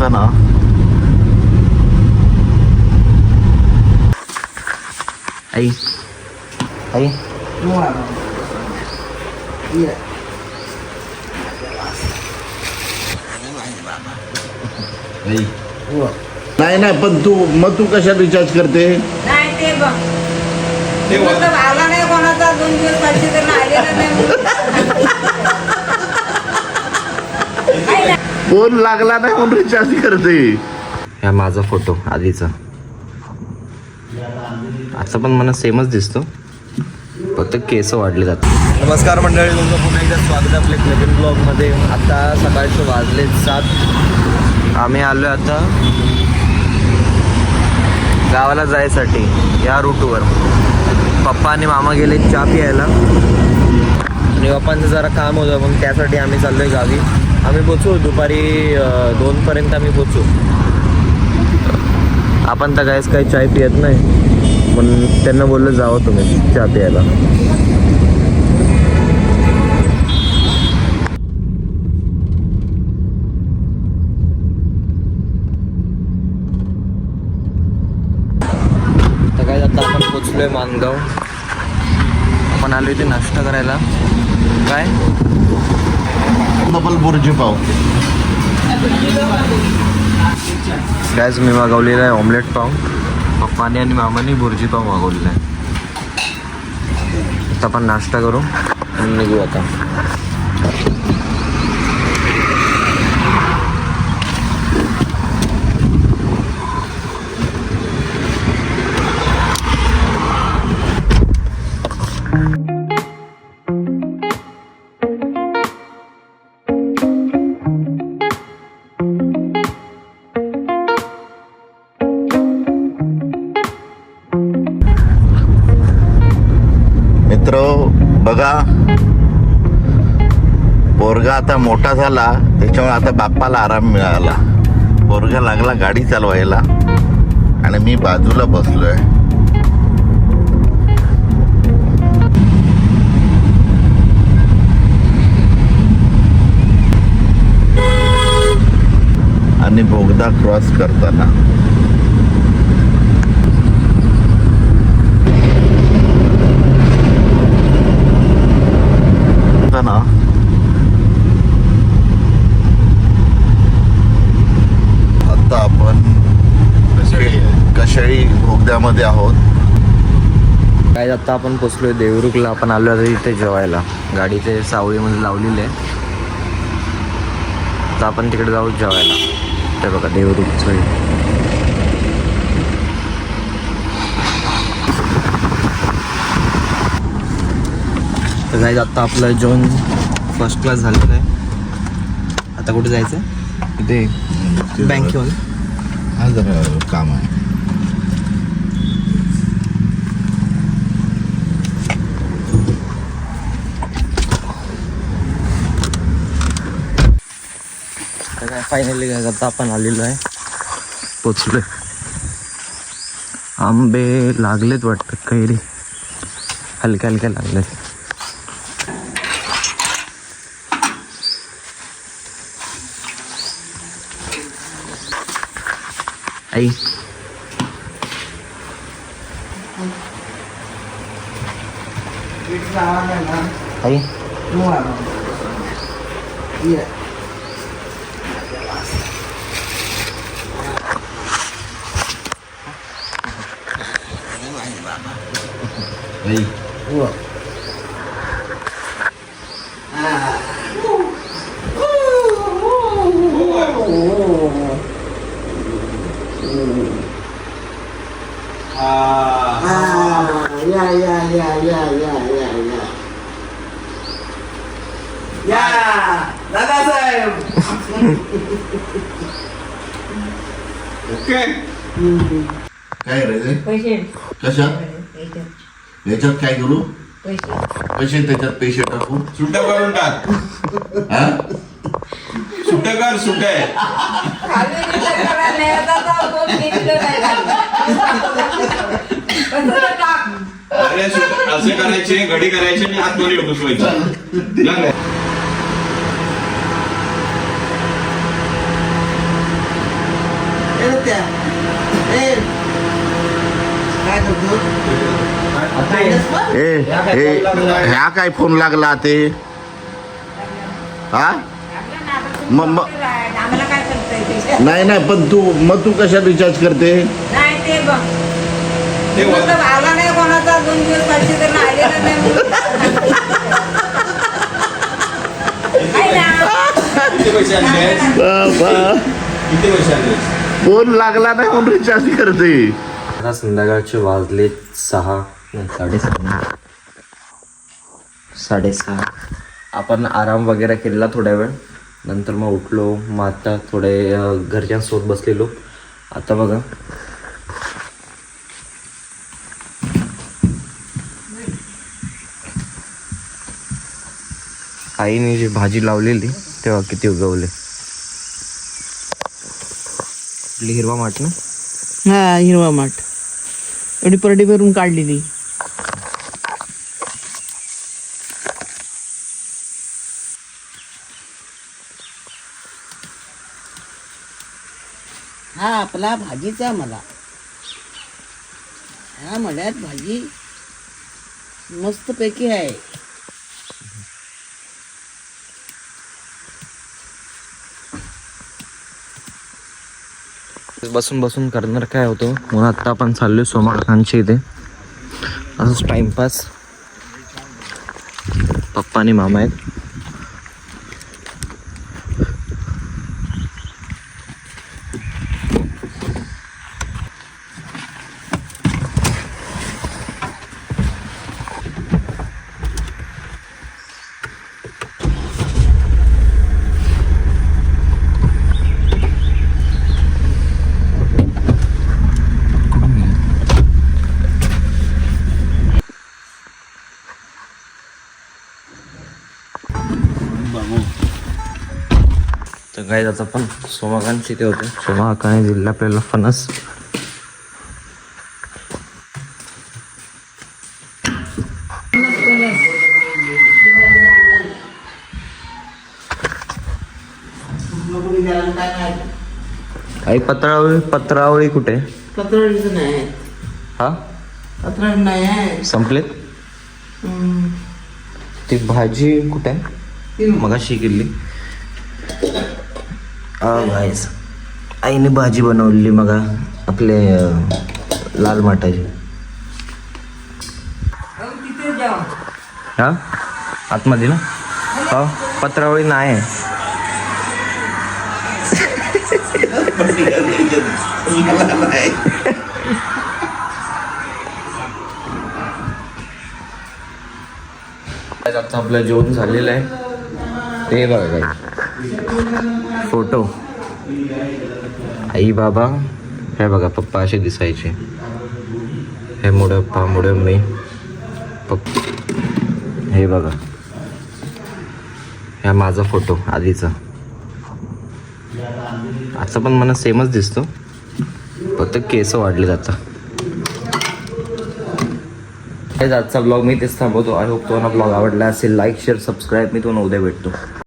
ना आई आई नाही नाही पण तू कशा रिचार्ज करते? नाही ते बघ आला नाही कोणाचा 2 दिवस पाहिजे तर आलेला नाही फोन लागला नाही म्हणून रिचार्ज करते. हा माझा फोटो आधीचा, आता पण मला सेमच दिसतो, फक्त केस वाढले जातात. नमस्कार मंडळी, तुमचं पुन्हा एकदा स्वागत आहे आपल्या नवीन ब्लॉगमध्ये. आता सकाळचे वाजले 7. आम्ही आलो आता गावाला जायसाठी या रूटवर. पप्पा आणि मामा गेले चहा प्यायला आणि पप्पांचं जरा काम होतं, मग त्यासाठी आम्ही चाललो आहे गावी. आम्ही पोचू दुपारी 2पर्यंत आम्ही पोचू. आपण तर काहीच काही चाय पियत नाही, पण त्यांना बोललं जावं तुम्ही चहा प्यायला. तर काय आता आपण पोचलोय मानगाव. आपण आलो इथे नाश्ता करायला. काय डबल बुर्जी पाव. गॅस मी मागवलेला आहे ऑमलेट पाव. पप्पाने आणि मामाने बुर्जी पाव मागवलेला आहे. आता आपण नाश्ता करू आणि निघू आता. मित्र बघा, पोरगा आता मोठा झाला, त्याच्यामुळे आता बाप्पाला आराम मिळाला. पोरगा लागला गाडी चालवायला आणि मी बाजूला बसलोय. आणि बोगदा क्रॉस करताना ना आता आपण कशाळी बोगद्यामध्ये आहोत. काय आता आपण पोचलोय देवरुखला. आपण आलो इथे जेवायला. गाडी ते सावळीमध्ये लावलेले आहे, तर आपण तिकडे जाऊ जेवायला. ते बघा देवरुखचं. तर जायचं आता आपलं जेवण फर्स्ट क्लास झालेलं आहे. आता कुठे जायचं? इथे बँकेवर. हा जरा काम आहे. तर काय फायनली आता आपण आलेलो आहे, पोचलोय. आंबे लागलेत वाटतं, कैरी हलक्या हलक्या लागलेत. आई आई दादासाहेब. ओके. काय करायचंय? पैसे कशात? याच्यात काय करू? पैसे त्याच्यात पैसे टाकू. सुट्ट करून टाक. हा? सुट्ट कर. सुट्ट अरे असे करायचे, घडी करायचे आणि आतमध्ये घुसवायचे. त्या काय करतो ह्या काय फोन लागला ते हा आम्हाला काय करता नाही पण तू कशा रिचार्ज करते नाही ते बघ मतलब आला नाही कोणाचा 2 दिवस पाहिजे तर आलेला नाही किती पैसे आणले किती पैसे आणले फोन लागला नाही म्हणून रिचार्ज करते. आता संध्याकाळचे वाजले 6 नाही 6:30 आपण आराम वगैरे केला थोड्या वेळ नंतर मग उठलो मग आता थोडे घरच्यांसोबत बसलेलो. आता बघा आईने जी भाजी लावलेली तेव्हा किती उगवले. आपली हिरवा माठ ना हा हिरवा माठ एवढी परडी भरून काढलेली. हा आपला भाजीचा मला ह्या मळ्यात भाजी मस्त पैकी आहे. बसून बसून करणार काय होतं म्हणून आत्ता आपण चाललोय सोमाकांच्या इथे असंच टाइमपास. पप्पा आणि मामा आहेत. तर काय जात आपण सोमाकांची इथे होते. सोमाकाने दिला आपल्याला फणस. आई पत्रावळी कुठे पत्रावळीचं नाही हा पत्रावळी नाही आहे. संपलेत. ती भाजी कुठे आहे मगाशी केली. गाईस आईने भाजी बनवलेली मग आपले लाल माठाची. तिथे जाऊ हा आतमध्ये ना हा पत्रावळी नाही आहे. आता आपलं जेवण झालेलं आहे. ते बघा काय फोटो आई बाबा हे बघा पप्पा असे दिसायचे. हे मोठं पप्पा मोठं मी हे बघा हा माझा फोटो आधीचा. आजचा पण मला सेमच दिसतो फक्त केस वाढले जातात. आजचा ब्लॉग मी तेच थांबवतो. आय होप तुम्हाला ब्लॉग आवडला असेल. Like share subscribe. मी तुम्हाला उद्या भेटतो.